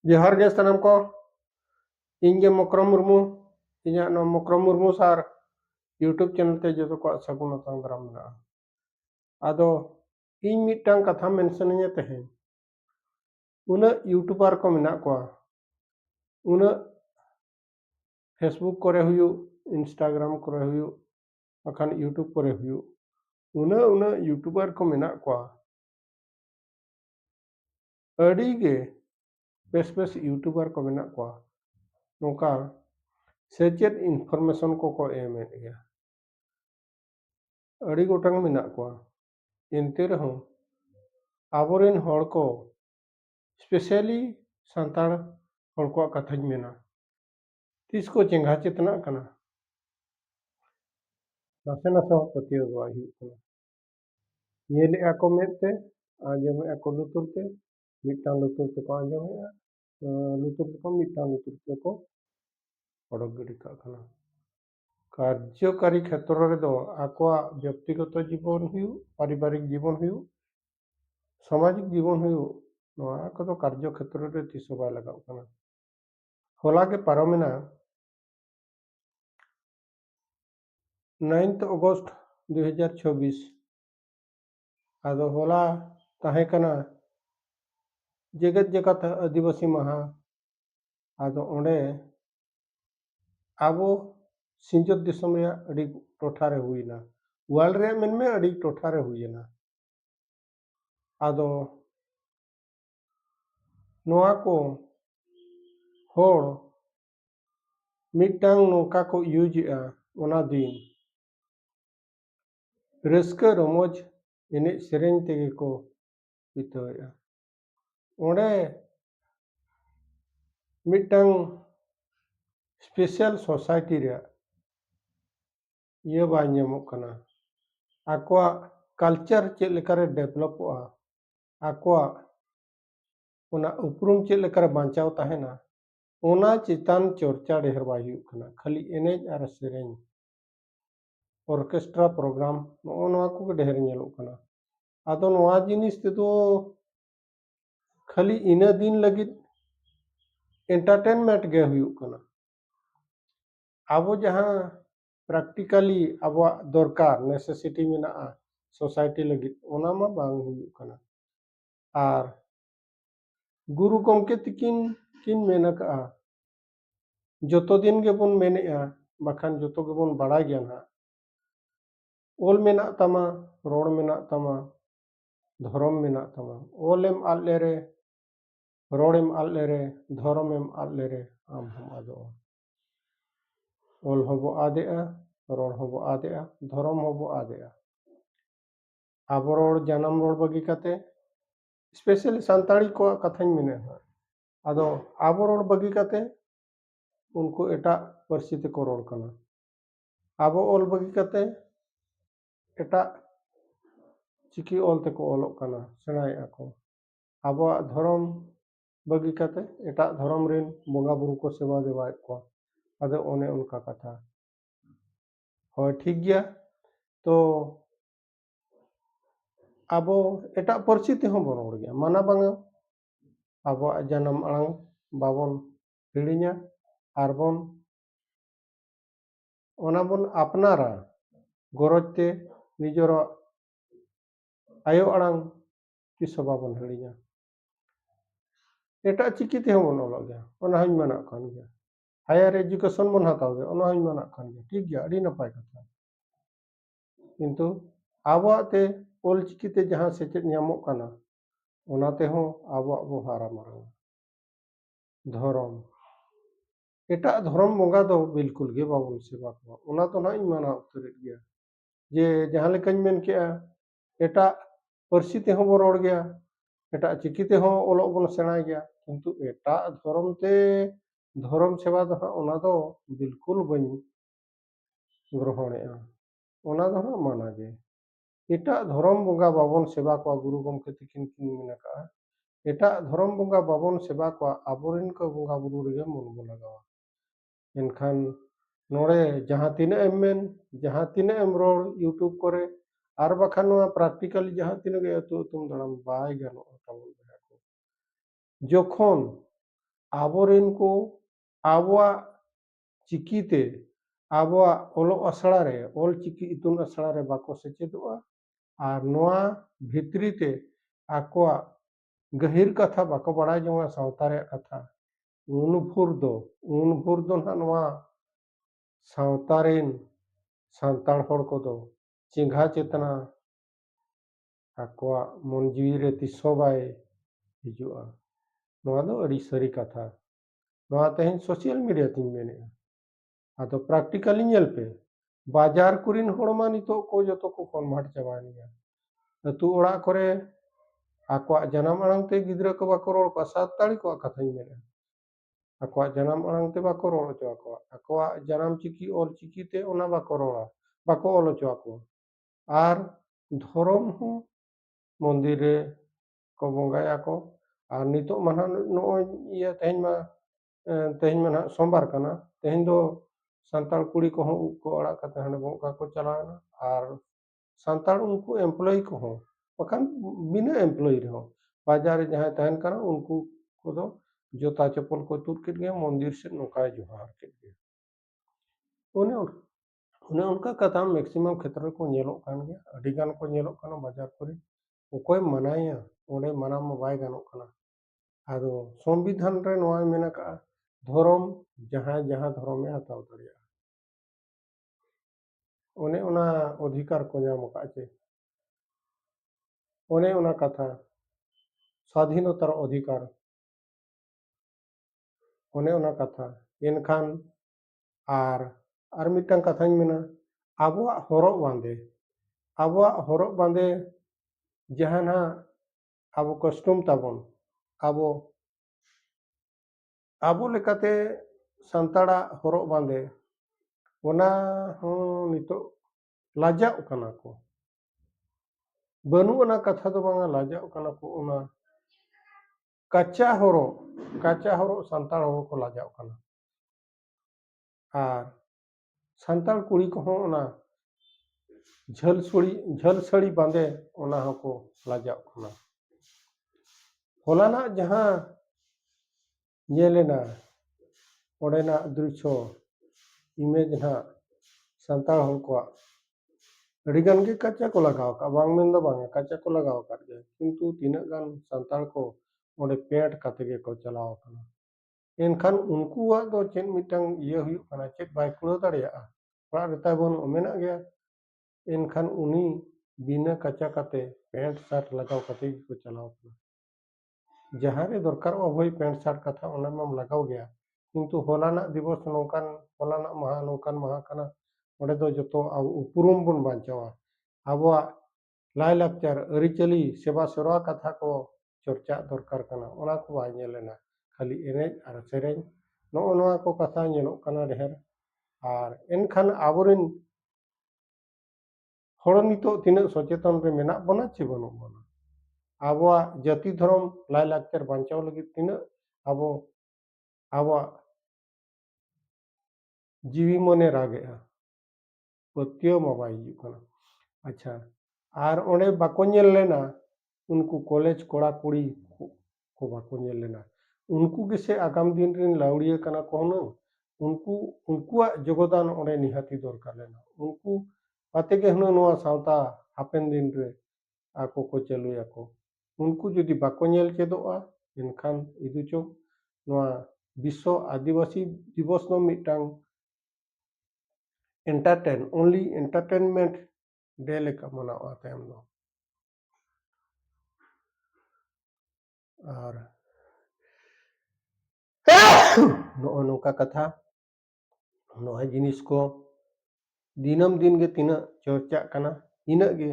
जोहार गे सानाम को इंगे मकरम मुर्मू इᱧᱟᱹᱜ ᱱᱚᱣᱟ मकरम मुर्मू सार यूट्यूब चैनल ते जो को सागुन अतांग दाराम मेना आदो इन मिटांग कथा मेंशनइया तेहें उना यूट्यूबर को मेना को उना फेसबुक करे हुयु इंस्टाग्राम करे हुयु अखान यूट्यूब करे हुयु उना यूट्यूबर को मेना को अड़ी गे बेस यूट्यूबर को मेना को नोका सेचेत इनफॉर्मेशन को एमेट गया अड़ी गोटांग मेना को एनते रहो आबोरेन हड़ को स्पेशली सांताड़ हड़ को कथाज मेना तीस को चेंगा चेतना कना नासे नासे पतियो गवा हुयु कना येले आको मेते आंजम आको लुतुर ते मिटांग लुतुर ते को आंजम लुतुर ते को मिटांग लुतुर ते को अडक गिडी का कना कार्यकारी क्षेत्र रे दो आको व्यक्तिगत जीवन हुयु पारिवारिक जीवन हुयु सामाजिक जीवन हुयु नोआ को तो कार्य क्षेत्र रे तीसो बाय लगाव कना होला के पारमिना 9 अगस्त 2026 आदो होला ताहे कना जेगत जगत आदिवासी महा आदो ओंडे आबो सिंजत दिसम रे अड़ी टोठा रे हुईना वर्ल्ड रे मेनमे अड़ी टोठा रे हुईना आदो नोआ को होड़ मिटांग नोका को यूजिया ओना दिन रस्का रमोज इने सेरेंग तेगे को बितोया ओंडे मिटांग स्पेशल सोसाइटी रे ये बाय ᱧᱟᱢᱚᱜ कना आकोआ कल्चर चेक लेकारे डेवलपआ आकोआ ओना उपरुम चेक लेकारे बांचाव ताहेना ओना चितान चर्चा ढेर बाय हुयु कना खाली एनेज आर सेरेंग ऑर्केस्ट्रा प्रोग्राम नोआ को ढेर ñeलुग कना आदो नोआ जिनिस ते दो खाली इना दिन लगित एंटरटेनमेंट गे हुयु कना आबो जहां प्रैक्टिकली अब दरकार नेसेसिटी मेना सोसाइटी लगित ओना मा बांग हुयु कना आर गुरु गमके तिकिन किन मेनका जतो दिन के बन मेनेआ बखान जतो के बन बड़ा गया ना ओल मेना तमा रोड मेना तमा धर्म मेना तमा ओलेम आले रे रोडेम आले रे धर्मेम आले रे आम हम आदो ओल होबो आदेआ रोड होबो आदेआ धर्म होबो आदेआ आबो रोड जानम रोड बगी काते स्पेशली सांताड़ी को कथाñ मेने आदो आबो रोड बगी काते उनको एटा परिस्थिति को रोड कना आबो ओल बगी काते एटा चिकी ओल ते को ओलोग कना सेनाय आको आबो धर्म बगी काते एटा धर्म रेन बोंगा बुरु को सेवा देवा को आदो ओने उनका कथा हो ठीक गया तो आबो एटा परिस्थिति हो बन गया माना बांगा आबो जन्म आंग बाबन हिड़िया आरबन ओना बन अपनारा गरजते निजर आयो आड़ांग तीसो बाबन हिड़िया एटा चिकिते हो बन ओलो गया ओना हई माना कान गया हायर एजुकेशन बन हताव गया ओना हई माना कान गया ठीक गया अड़ी नपाय कथा किंतु आबोते ओल चिकिते जहां सेचेत ᱧᱟᱢᱚᱜ कना ओनाते हो आबो बो हारा मारा धर्म एटा धर्म बोंगा दो बिल्कुल गे बाबन सेवा को ओना तो ना माना उतरे गया जे जहां लेकाñ मेन केआ एटा परिस्थिति हो बन रोड गया एटा चिकिते हो ओलोग बन सेना गया किंतु एटा धर्म ते धर्म सेवा दो ओना दो बिल्कुल बन ग्रहणेआ ओना दो माना जे एटा धर्म बोंगा बाबन सेवा को गुरु गमके तिकिन किन मेनका एटा धर्म बोंगा बाबन सेवा को आबोरेन को बोंगा बुरु रे मन बो लगावा एनखान नोड़े जहाँ तीना एम मेन जहाँ तीना एम रोड यूट्यूब करे आर बाखान नोआ प्रैक्टिकली जहाँ तीना गे अतु अतुम दाड़ाम बाय गानोआ ताबोन बया को जोखोन आबोरेन को आबोआ चिकीते आबोआ ओलो आसड़ा रे ओल चिकी इतुन आसड़ा रे बाको सेचेदोआ आर नोआ भितरी ते आकोआ गहिर कथा बाको बड़ाय जोंगा सावता रे कथा उन भूर दो ना नोआ सावता रेन सान्ताड़ हड़ कोदो चिंघा चेतना आकोआ मन जीवी रे तिसो बाय हिजुआ नोआ दो अड़ी सरी कथा नोआ तेहेन सोशल मीडिया तिन मेने आदो प्रैक्टिकली नेल पे बाजार कुरिन हड़मा नितो को जतो को कन्वर्ट चाबानिया अतु ओड़ा करे आकोआ जनाम अड़ांग ते गिद्रा को बाको रोड़ को साताड़ी को कथाई मेने आकोआ जनाम अड़ांग ते बाको रोड़ चो आकोआ जनाम चिकी ओल चिकी ते ओना बाको रोड़ा बाको ओलो चो आको आर धर्म हो मंदिर रे को बंगाया को आर नितो माना नोय इया तेहेन मा ना सोमवार कना तेहेन दो सान्ताड़ कुड़ी को हो को अड़ा कते हने बंगा को चलाना आर सान्ताड़ उनको एम्प्लॉय को हो बखान बिना एम्प्लॉय रे हो बाजार रे जहां तहन कना उनको को दो जोता चप्पल को तुर के गया मंदिर से नौका जोहार के गया उन्हें उनका कथा मैक्सिमम क्षेत्र को नेलोक कान गया अड़ी गान को नेलोक काना बाजार करे ओकोय मनाया ओडे मना मा बाय गानोक काना आदो संविधान रे नोआ मेना का धर्म जहां जहां धर्म में हताव दाड़िया ओने ओना अधिकार को नाम का चे ओने ओना कथा स्वाधीनतार अधिकार ओने ओना कथा एनखान आर मिटन कथाñ मेना आबोआ हरक बांदे जहां ना आबो कस्टम ताबोन आबो आबो लेकाते संताड़ा हरक बांदे ओना हो नितो लाजा कना को बनु ओना कथा दो बांगा लाजा कना को ओना कच्चा हरक संताड़ हर को लाजा कना आर संताड़ कुड़ी को हो ओना झल सड़ी बांदे ओना हको लाजा कना होलाना जहां नेलेना ओडेना दृश्य इमेज ना संताड़ हर को अड़ीगान के कच्चा को लगाव का बांग मेन दो बांग कच्चा को लगाव का गया किंतु तीना गान संताड़ को ओडे पेट काते के को चलाव कना एनखान उनकुआ दो चेन मिटंग ये हुई कना चेक बाय कुलो दाड़िया ओड़ा रेता बोन ओमेना गया एनखान उनी बिना कच्चा काते पेंट शर्ट लगाव काते को चलाव कना जहां रे दरकार होई पेंट शर्ट कथा ओना माम लगाव गया किंतु होलाना दिवस नौकान होलाना महा नौकान महा कना ओडे दो जतो उपुरुम बन बांचावा आबोआ लाय लाक्चर अरिचली सेवा सेवा कथा को चर्चा दरकार कना ओना को बाय नेलेना खाली एनेज आर सेरेñ नो नोआ को कथा नेलोक कना ढेर आर एनखान आबोरेन हड़ नितो तिना सचेतन रे मेना बना चे बनो बना आबोआ जाति धर्म लाय लाक्चर बांचाव लगी तिना आबो आबोआ जीवी मने रागेआ पत्यो मा बाय हिजुग कना अच्छा आर ओंडे बाको नेल लेना उनको कॉलेज कोड़ा कुड़ी को बाको नेल लेना उनको किसे आगाम दिन रिन लाउड़िया कना कोहना उनको उनकुआ योगदान ओंडे निहाती दरकार लेना उनको पाते के हनो नोआ सावता हापेन दिन रे आको को चलुया को उनको जुदी बाको नेल चेदोआ एनखान इदुचो नोआ विश्व आदिवासी दिवस नो मिटांग ओनली एंटरटेनमेंट डे लेका मनावा तायम दो आर नो नोका कथा नो जिनिस को दिनम दिन गे तिना चर्चा कना इना गे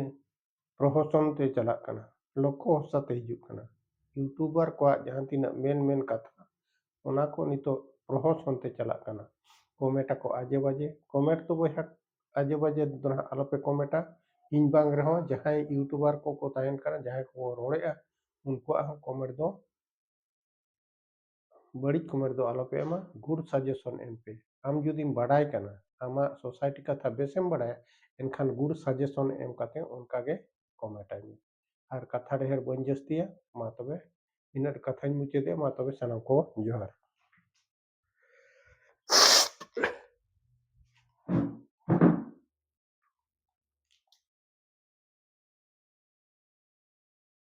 प्रहसन ते चला कना लोको साथे हिजुग कना यूट्यूबर को जहां तिना मेन कथा ओना को नितो प्रहसन ते चला कना कमेंट को आजे बाजे कमेंट तो बहा आजे बाजे दोना आलोपे कमेंटा इन बांग रहो जहां यूट्यूबर को तायन कना जहां को रोड़ेआ उनको कमेंट दो बड़ी कमेंट दो आलोपे एमा गुड सजेशन एम पे आम जुदीम बाडाय कना आमाग सोसाइटी कथा बेसेम बाडाया एनखान गुड सजेशन एम काते उनकागे कमेंटाय मे आर कथा ढेर बन जस्तिया मा तबे इना कथाኝ मुचादे मा तबे सानाम को जोहार।